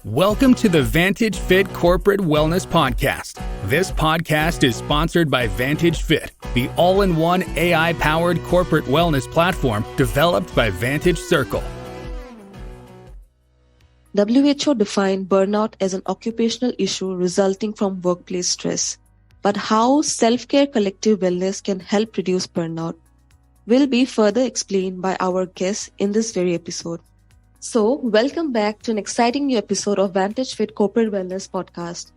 Welcome to the Vantage Fit Corporate Wellness Podcast. This podcast is sponsored by Vantage Fit, the all-in-one AI-powered corporate wellness platform developed by Vantage Circle. WHO defined burnout as an occupational issue resulting from workplace stress. But how self-care collective wellness can help reduce burnout will be further explained by our guests in this very episode. So, welcome back to an exciting new episode of Vantage Fit Corporate Wellness Podcast.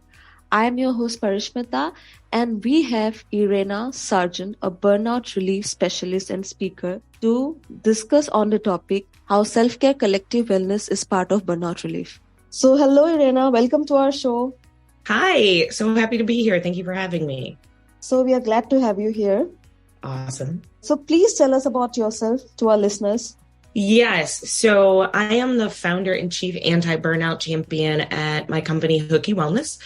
I am your host Parishmita, and we have Erayna Sargent, a burnout relief specialist and speaker, to discuss on the topic how self-care collective wellness is part of burnout relief. So, hello Erayna, welcome to our show. Hi, so happy to be here. Thank you for having me. So, we are glad to have you here. Awesome. So, please tell us about yourself to our listeners. Yes. So I am the founder and Chief Anti-Burnout Champion at my company, Hooky Wellness.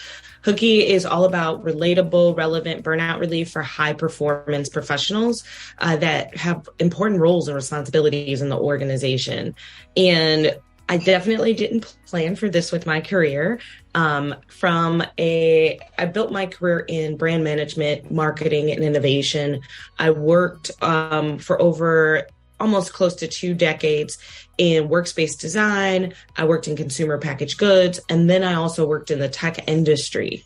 Hooky is all about relatable, relevant burnout relief for high-performance professionals that have important roles and responsibilities in the organization. And I definitely didn't plan for this with my career. I built my career in brand management, marketing, and innovation. I worked for over almost close to 2 decades in workspace design. I worked in consumer packaged goods, and then I also worked in the tech industry.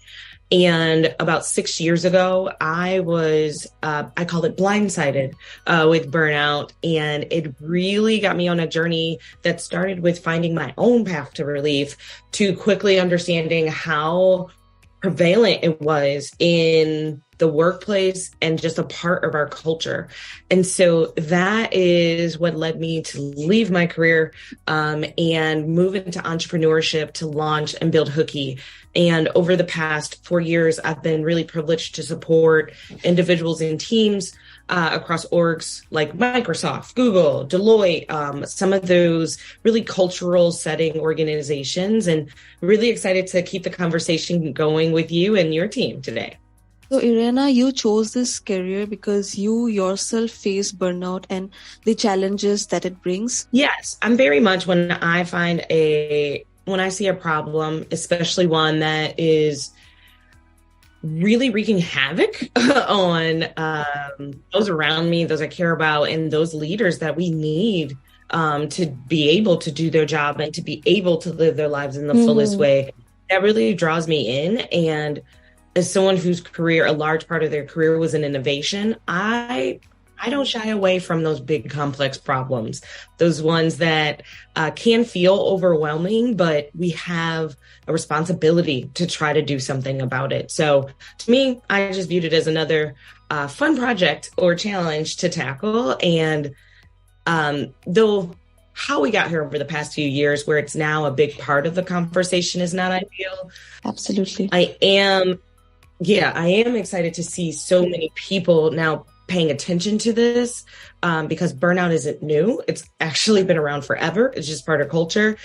And about 6 years ago, I called it blindsided with burnout. And it really got me on a journey that started with finding my own path to relief, to quickly understanding how prevalent it was in the workplace and just a part of our culture. And so that is what led me to leave my career and move into entrepreneurship to launch and build Hooky. And over the past 4 years, I've been really privileged to support individuals and teams across orgs like Microsoft, Google, Deloitte, some of those really cultural setting organizations, and really excited to keep the conversation going with you and your team today. So Erayna, you chose this career because you yourself face burnout and the challenges that it brings. Yes, I'm very much when I see a problem, especially one that is really wreaking havoc on those around me, those I care about, and those leaders that we need to be able to do their job and to be able to live their lives in the fullest way. That really draws me in. And as someone whose career, a large part of their career was in innovation, I don't shy away from those big, complex problems, those ones that can feel overwhelming, but we have a responsibility to try to do something about it. So to me, I just viewed it as another fun project or challenge to tackle. And though how we got here over the past few years, where it's now a big part of the conversation, is not ideal. Absolutely. I am excited to see so many people now paying attention to this because burnout isn't new. It's actually been around forever. It's just part of culture.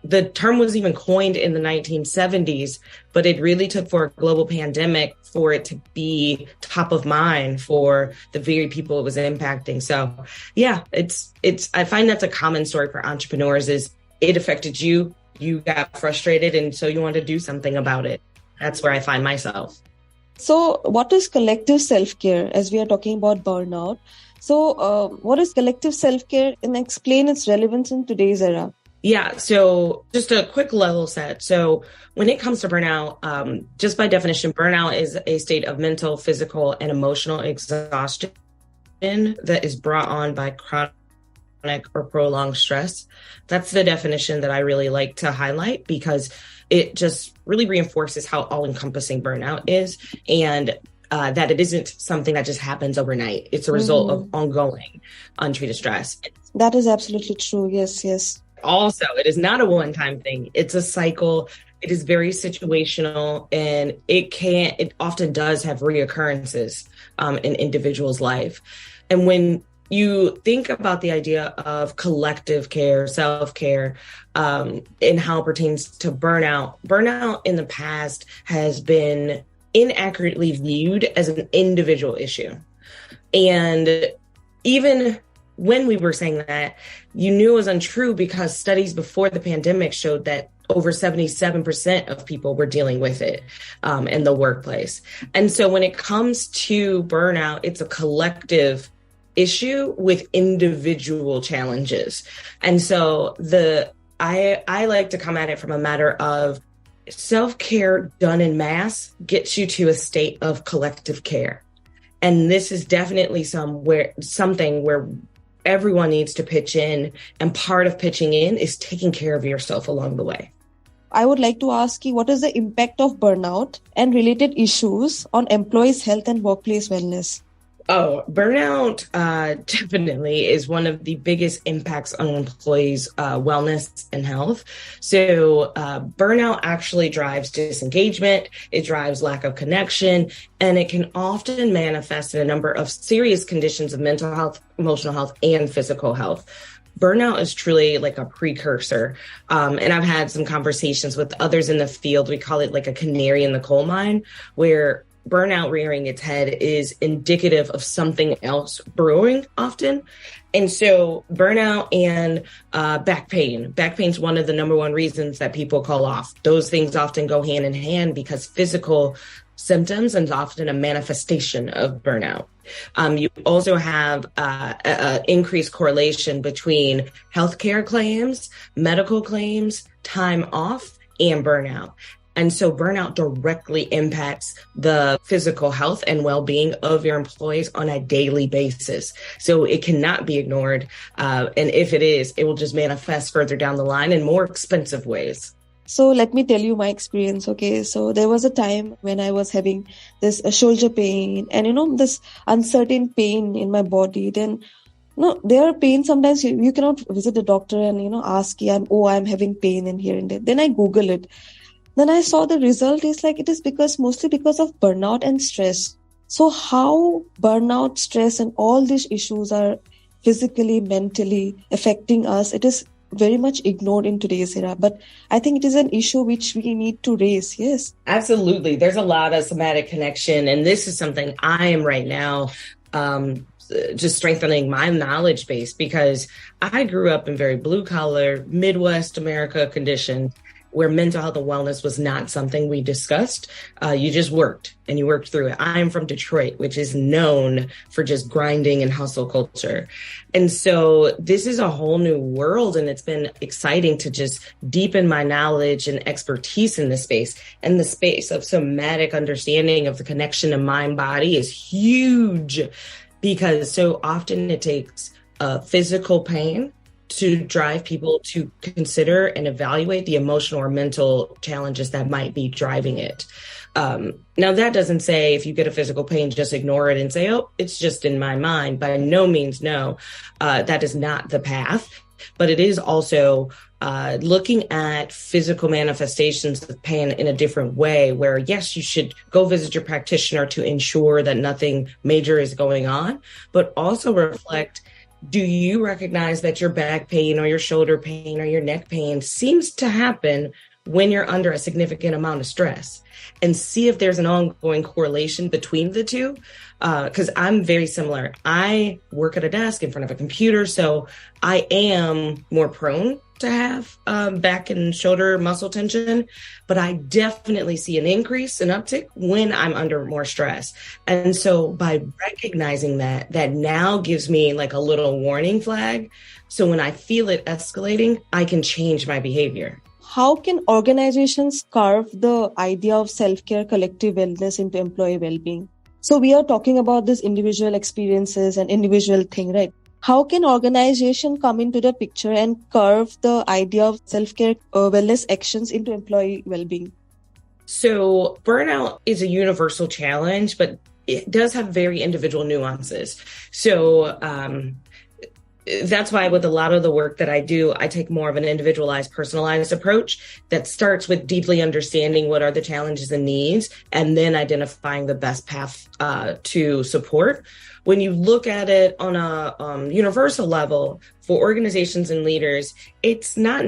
The term was even coined in the 1970s, but it really took for a global pandemic for it to be top of mind for the very people it was impacting. So yeah, I find that's a common story for entrepreneurs. Is it affected you got frustrated, and so you want to do something about it. That's where I find myself. So what is collective self-care, as we are talking about burnout? So what is collective self-care, and explain its relevance in today's era? Yeah, so just a quick level set. So when it comes to burnout, just by definition, burnout is a state of mental, physical, and emotional exhaustion that is brought on by chronic or prolonged stress. That's the definition that I really like to highlight, because it just really reinforces how all-encompassing burnout is, and that it isn't something that just happens overnight. It's a result of ongoing untreated stress. That is absolutely true. Yes. Also, it is not a one-time thing. It's a cycle. It is very situational, and it often does have reoccurrences in individuals' life. And when you think about the idea of collective care, self-care, and how it pertains to burnout in the past has been inaccurately viewed as an individual issue. And even when we were saying that, you knew it was untrue, because studies before the pandemic showed that over 77% of people were dealing with it in the workplace. And so when it comes to burnout, it's a collective issue with individual challenges. And so I like to come at it from a matter of self-care done en masse gets you to a state of collective care. And this is definitely something where everyone needs to pitch in. And part of pitching in is taking care of yourself along the way. I would like to ask you, what is the impact of burnout and related issues on employees' health and workplace wellness? Oh, burnout definitely is one of the biggest impacts on employees' wellness and health. So burnout actually drives disengagement, it drives lack of connection, and it can often manifest in a number of serious conditions of mental health, emotional health, and physical health. Burnout is truly like a precursor. And I've had some conversations with others in the field. We call it like a canary in the coal mine, where burnout rearing its head is indicative of something else brewing often. And so burnout and back pain. Back pain is one of the number one reasons that people call off. Those things often go hand in hand because physical symptoms is often a manifestation of burnout. You also have an increased correlation between healthcare claims, medical claims, time off, and burnout. And so burnout directly impacts the physical health and well-being of your employees on a daily basis. So it cannot be ignored. And if it is, it will just manifest further down the line in more expensive ways. So let me tell you my experience. Okay. So there was a time when I was having this shoulder pain and, this uncertain pain in my body. Then, there are pain. Sometimes you cannot visit the doctor and, ask, I'm having pain in here and there. Then I Google it. Then I saw the result is like it is mostly because of burnout and stress. So how burnout, stress, and all these issues are physically, mentally affecting us, it is very much ignored in today's era. But I think it is an issue which we need to raise. Yes. Absolutely. There's a lot of somatic connection. And this is something I am right now just strengthening my knowledge base, because I grew up in very blue collar, Midwest America condition, where mental health and wellness was not something we discussed. You just worked and you worked through it. I'm from Detroit, which is known for just grinding and hustle culture. And so this is a whole new world, and it's been exciting to just deepen my knowledge and expertise in this space. And the space of somatic understanding of the connection of mind body is huge, because so often it takes physical pain to drive people to consider and evaluate the emotional or mental challenges that might be driving it. Now, that doesn't say if you get a physical pain, just ignore it and say, oh, it's just in my mind. By no means, no. That is not the path. But it is also looking at physical manifestations of pain in a different way, where, yes, you should go visit your practitioner to ensure that nothing major is going on, but also reflect, do you recognize that your back pain or your shoulder pain or your neck pain seems to happen when you're under a significant amount of stress? And see if there's an ongoing correlation between the two. Because I'm very similar. I work at a desk in front of a computer, so I am more prone to have back and shoulder muscle tension, but I definitely see an increase, an uptick when I'm under more stress. And so by recognizing that now gives me like a little warning flag. So when I feel it escalating, I can change my behavior. How can organizations carve the idea of self-care, collective wellness into employee well-being? So we are talking about this individual experiences and individual thing, right? How can organization come into the picture and carve the idea of self-care wellness actions into employee well-being? So burnout is a universal challenge, but it does have very individual nuances. So that's why with a lot of the work that I do, I take more of an individualized, personalized approach that starts with deeply understanding what are the challenges and needs, and then identifying the best path to support. When you look at it on a universal level for organizations and leaders, it's not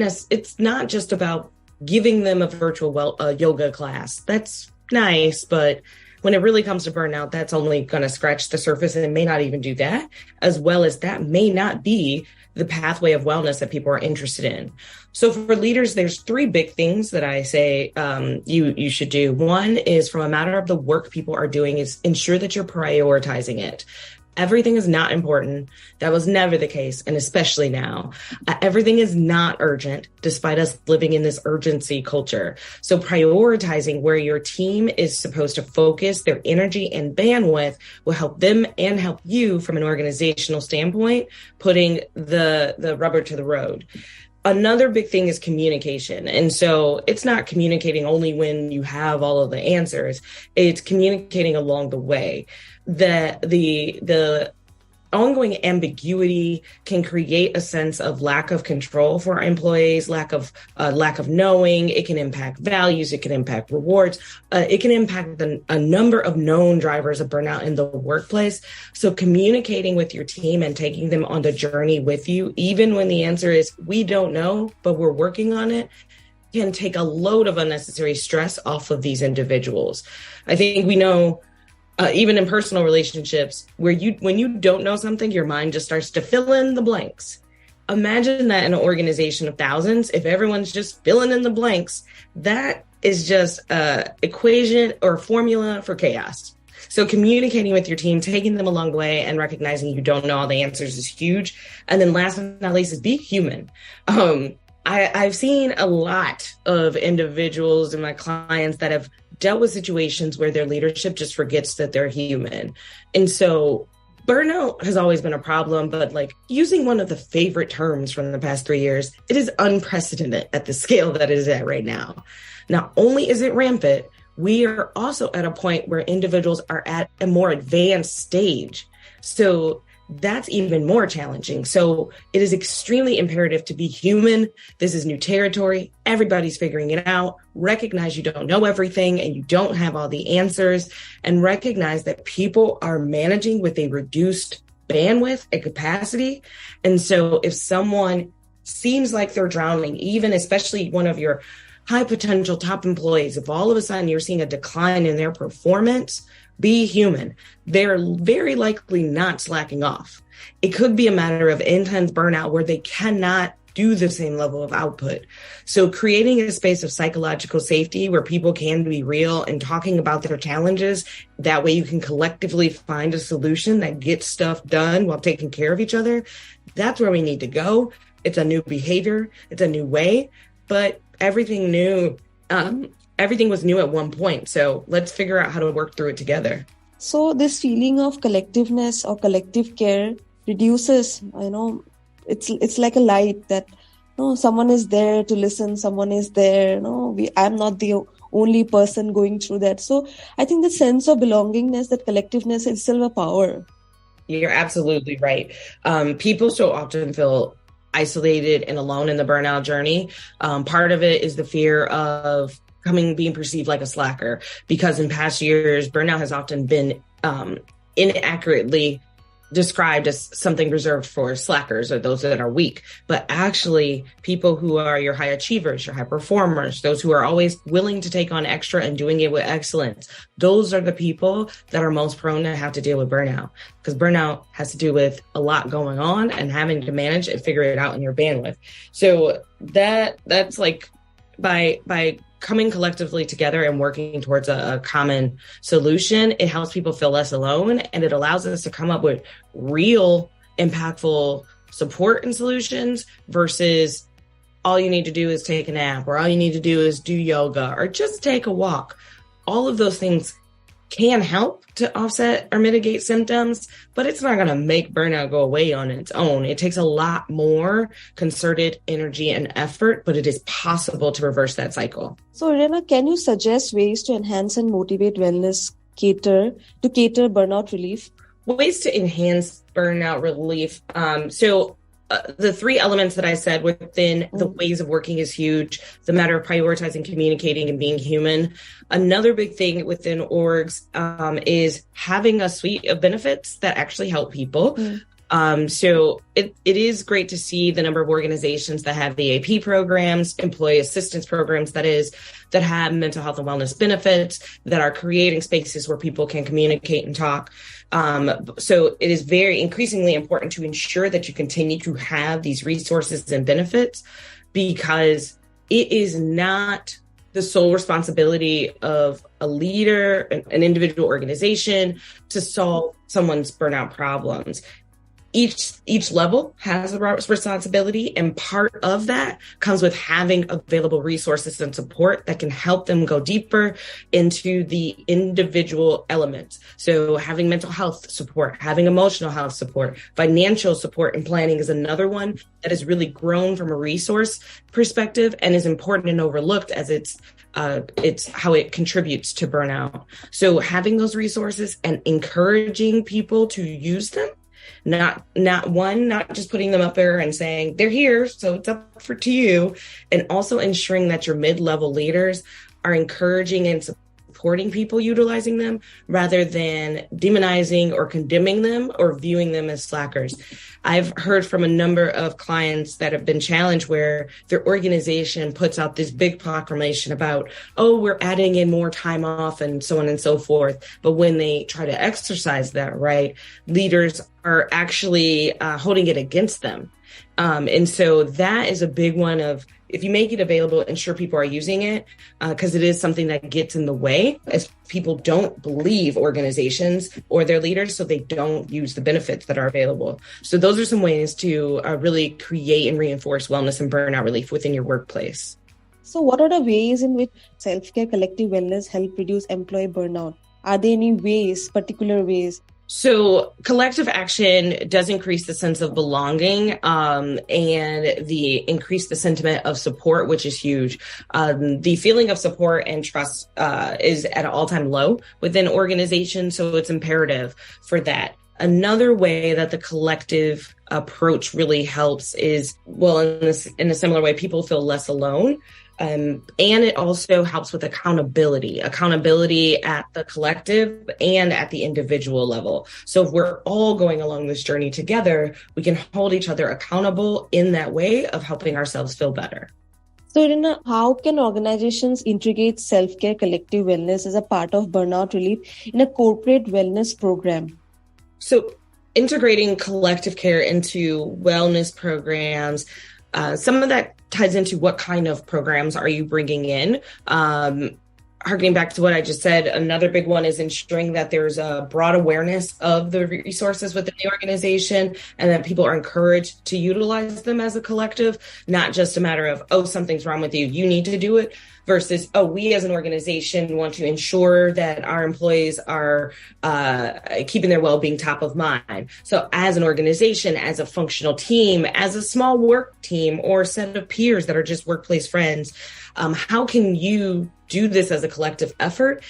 just about giving them a virtual yoga class. That's nice, but when it really comes to burnout, that's only going to scratch the surface, and it may not even do that, as well as that may not be the pathway of wellness that people are interested in. So for leaders, there's three big things that I say you should do. One is, from a matter of the work people are doing, is ensure that you're prioritizing it. Everything is not important. That was never the case, and especially now. Everything is not urgent, despite us living in this urgency culture. So prioritizing where your team is supposed to focus their energy and bandwidth will help them and help you from an organizational standpoint, putting the rubber to the road. Another big thing is communication. And so it's not communicating only when you have all of the answers. It's communicating along the way. The ongoing ambiguity can create a sense of lack of control for our employees, lack of knowing. It can impact values. It can impact rewards. It can impact a number of known drivers of burnout in the workplace. So communicating with your team and taking them on the journey with you, even when the answer is, we don't know, but we're working on it, can take a load of unnecessary stress off of these individuals. I think we know, even in personal relationships, where when you don't know something, your mind just starts to fill in the blanks. Imagine that in an organization of thousands, if everyone's just filling in the blanks, that is just an equation or formula for chaos. So communicating with your team, taking them along the way, and recognizing you don't know all the answers is huge. And then last but not least is be human. I've seen a lot of individuals and my clients that have dealt with situations where their leadership just forgets that they're human. And so burnout has always been a problem, but like, using one of the favorite terms from the past 3 years, it is unprecedented at the scale that it is at right now. Not only is it rampant, we are also at a point where individuals are at a more advanced stage. So that's even more challenging. So it is extremely imperative to be human. This is new territory. Everybody's figuring it out. Recognize you don't know everything and you don't have all the answers, and recognize that people are managing with a reduced bandwidth and capacity. And so if someone seems like they're drowning, even especially one of your high potential top employees, if all of a sudden you're seeing a decline in their performance, be human. They're very likely not slacking off. It could be a matter of intense burnout where they cannot do the same level of output. So creating a space of psychological safety where people can be real and talking about their challenges, that way you can collectively find a solution that gets stuff done while taking care of each other. That's where we need to go. It's a new behavior. It's a new way, but everything new, everything was new at one point. So let's figure out how to work through it together. So this feeling of collectiveness or collective care reduces, it's like a light that, someone is there to listen. Someone is there. I'm not the only person going through that. So I think the sense of belongingness, that collectiveness is still a power. You're absolutely right. People so often feel isolated and alone in the burnout journey. Part of it is the fear of being perceived like a slacker, because in past years, burnout has often been inaccurately described as something reserved for slackers or those that are weak. But actually, people who are your high achievers, your high performers, those who are always willing to take on extra and doing it with excellence, those are the people that are most prone to have to deal with burnout, because burnout has to do with a lot going on and having to manage and figure it out in your bandwidth. So that's like by coming collectively together and working towards a common solution, it helps people feel less alone, and it allows us to come up with real impactful support and solutions versus all you need to do is take a nap, or all you need to do is do yoga, or just take a walk. All of those things can help to offset or mitigate symptoms, but it's not going to make burnout go away on its own. It takes a lot more concerted energy and effort, but it is possible to reverse that cycle. So, Erayna, can you suggest ways to enhance and motivate wellness cater burnout relief? Ways to enhance burnout relief. The three elements that I said within the ways of working is huge. The matter of prioritizing, communicating, and being human. Another big thing within orgs is having a suite of benefits that actually help people. So it is great to see the number of organizations that have EAP programs, employee assistance programs, that have mental health and wellness benefits, that are creating spaces where people can communicate and talk. So it is very increasingly important to ensure that you continue to have these resources and benefits. because it is not the sole responsibility of a leader, an individual organization to solve someone's burnout problems. Each level has a responsibility, and part of that comes with having available resources and support that can help them go deeper into the individual elements. So having mental health support, having emotional health support, financial support and planning is another one that has really grown from a resource perspective and is important and overlooked as it's how it contributes to burnout. So having those resources and encouraging people to use them, not just putting them up there and saying they're here, so it's up to you, and also ensuring that your mid-level leaders are encouraging and supporting people utilizing them rather than demonizing or condemning them or viewing them as slackers. I've heard from a number of clients that have been challenged where their organization puts out this big proclamation about, oh, we're adding in more time off and so on and so forth. But when they try to exercise that right, leaders are actually holding it against them. And so that is a big one of, if you make it available, ensure people are using it, because it is something that gets in the way as people don't believe organizations or their leaders, so they don't use the benefits that are available. So those are some ways to really create and reinforce wellness and burnout relief within your workplace. So what are the ways in which self-care collective wellness help reduce employee burnout? Are there any particular ways? So collective action does increase the sense of belonging and increase the sentiment of support, which is huge. The feeling of support and trust is at an all-time low within organizations, so it's imperative for that. Another way that the collective approach really helps is, well, in a similar way, people feel less alone. And it also helps with accountability at the collective and at the individual level. So if we're all going along this journey together, we can hold each other accountable in that way of helping ourselves feel better. So, Erayna, how can organizations integrate self-care collective wellness as a part of burnout relief in a corporate wellness program? So integrating collective care into wellness programs, some of that ties into what kind of programs are you bringing in? Harkening back to what I just said, another big one is ensuring that there's a broad awareness of the resources within the organization and that people are encouraged to utilize them as a collective, not just a matter of, oh, something's wrong with you, you need to do it, versus, oh, we as an organization want to ensure that our employees are keeping their well-being top of mind. So as an organization, as a functional team, as a small work team or set of peers that are just workplace friends, how can you do this as a collective effort?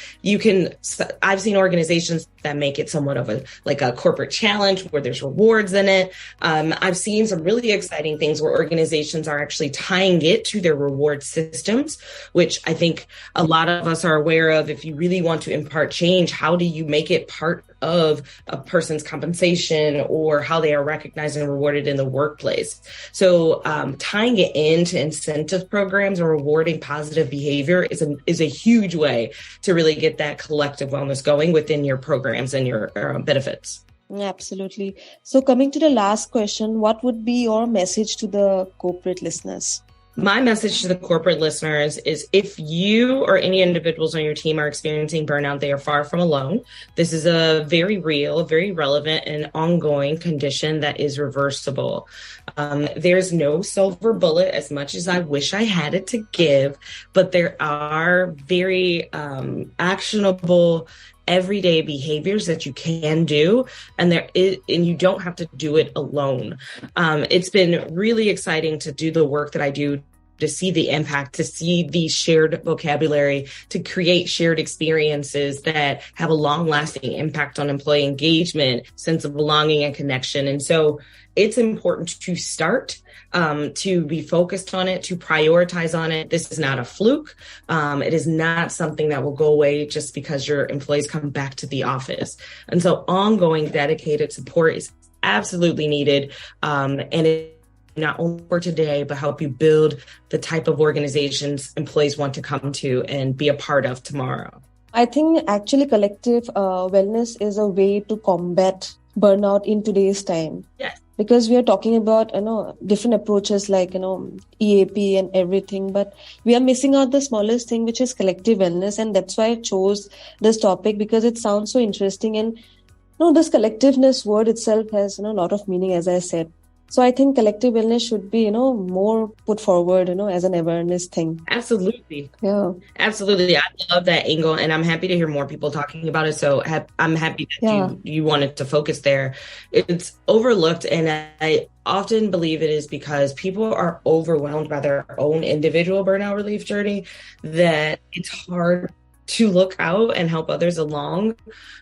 I've seen organizations that make it somewhat of a corporate challenge where there's rewards in it. I've seen some really exciting things where organizations are actually tying it to their reward systems, which I think a lot of us are aware of. If you really want to impart change, how do you make it part of a person's compensation or how they are recognized and rewarded in the workplace? So tying it into incentive programs and rewarding positive behavior is a huge way to really get that collective wellness going within your programs and your benefits. Absolutely. So coming to the last question, what would be your message to the corporate listeners? My message to the corporate listeners is if you or any individuals on your team are experiencing burnout, they are far from alone. This is a very real, very relevant and ongoing condition that is reversible. There's no silver bullet, as much as I wish I had it to give, but there are very actionable everyday behaviors that you can do, and you don't have to do it alone. It's been really exciting to do the work that I do, to see the impact, to see the shared vocabulary, to create shared experiences that have a long-lasting impact on employee engagement, sense of belonging and connection. And so it's important to start, to be focused on it, to prioritize on it. This is not a fluke. It is not something that will go away just because your employees come back to the office. And so ongoing dedicated support is absolutely needed. And it not only for today, but help you build the type of organizations employees want to come to and be a part of tomorrow. I think actually collective wellness is a way to combat burnout in today's time. Yes. because we are talking about, different approaches like, EAP and everything, but we are missing out the smallest thing, which is collective wellness. And that's why I chose this topic, because it sounds so interesting. And, this collectiveness word itself has, a lot of meaning, as I said. So I think collective wellness should be, more put forward, as an awareness thing. Absolutely. Yeah. Absolutely. I love that angle, and I'm happy to hear more people talking about it. So I'm happy that you wanted to focus there. It's overlooked, and I often believe it is because people are overwhelmed by their own individual burnout relief journey that it's hard to look out and help others along.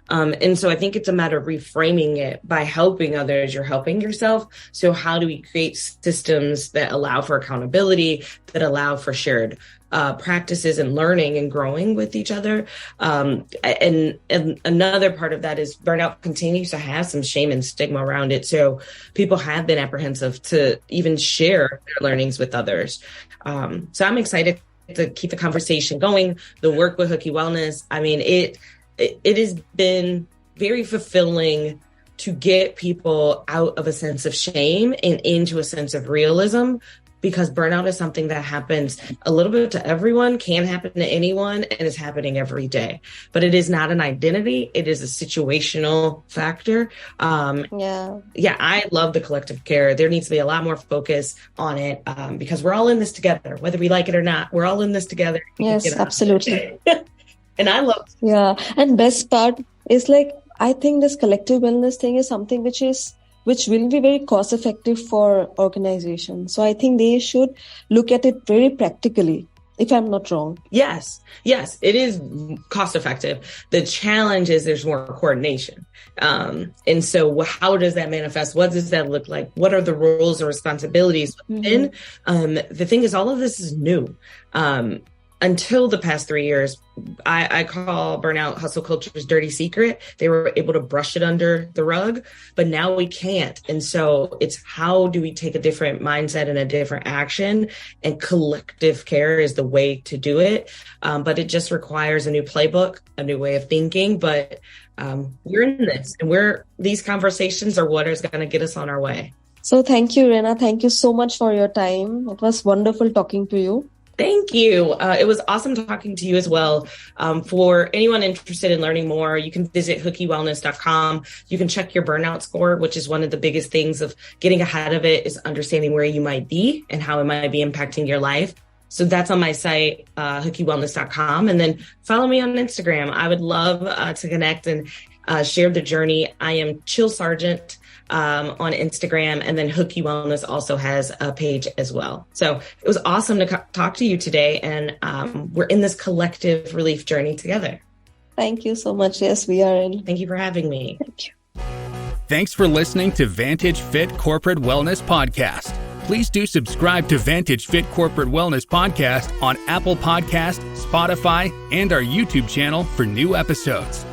And so I think it's a matter of reframing it. By helping others, you're helping yourself. So how do we create systems that allow for accountability, that allow for shared practices and learning and growing with each other? And another part of that is burnout continues to have some shame and stigma around it. So people have been apprehensive to even share their learnings with others. So I'm excited to keep the conversation going. The work with Hooky Wellness, I mean, it has been very fulfilling to get people out of a sense of shame and into a sense of realism, because burnout is something that happens a little bit to everyone, can happen to anyone, and is happening every day. But it is not an identity. It is a situational factor. I love the collective care. There needs to be a lot more focus on it, because we're all in this together, whether we like it or not. We're all in this together. Yes, absolutely. And I love it. Yeah. And best part is, like, I think this collective wellness thing is something which will be very cost effective for organizations. So I think they should look at it very practically, if I'm not wrong. Yes, it is cost effective. The challenge is there's more coordination. And so how does that manifest? What does that look like? What are the roles or responsibilities within? The thing is, all of this is new. Until the past 3 years, I call burnout hustle culture's dirty secret. They were able to brush it under the rug, but now we can't. And so it's, how do we take a different mindset and a different action? And collective care is the way to do it. But it just requires a new playbook, a new way of thinking. But we're in this, and these conversations are what is going to get us on our way. So thank you, Erayna. Thank you so much for your time. It was wonderful talking to you. Thank you. It was awesome talking to you as well. For anyone interested in learning more, you can visit hookywellness.com. You can check your burnout score, which is one of the biggest things of getting ahead of it, is understanding where you might be and how it might be impacting your life. So that's on my site, hookywellness.com. And then follow me on Instagram. I would love to connect and share the journey. I am Chill Sargent on Instagram, and then Hooky Wellness also has a page as well. So it was awesome to talk to you today, and we're in this collective relief journey together. Thank you so much. Yes, we are in. Thank you for having me. Thank you. Thanks for listening to Vantage Fit Corporate Wellness Podcast. Please do subscribe to Vantage Fit Corporate Wellness Podcast on Apple Podcasts, Spotify, and our YouTube channel for new episodes.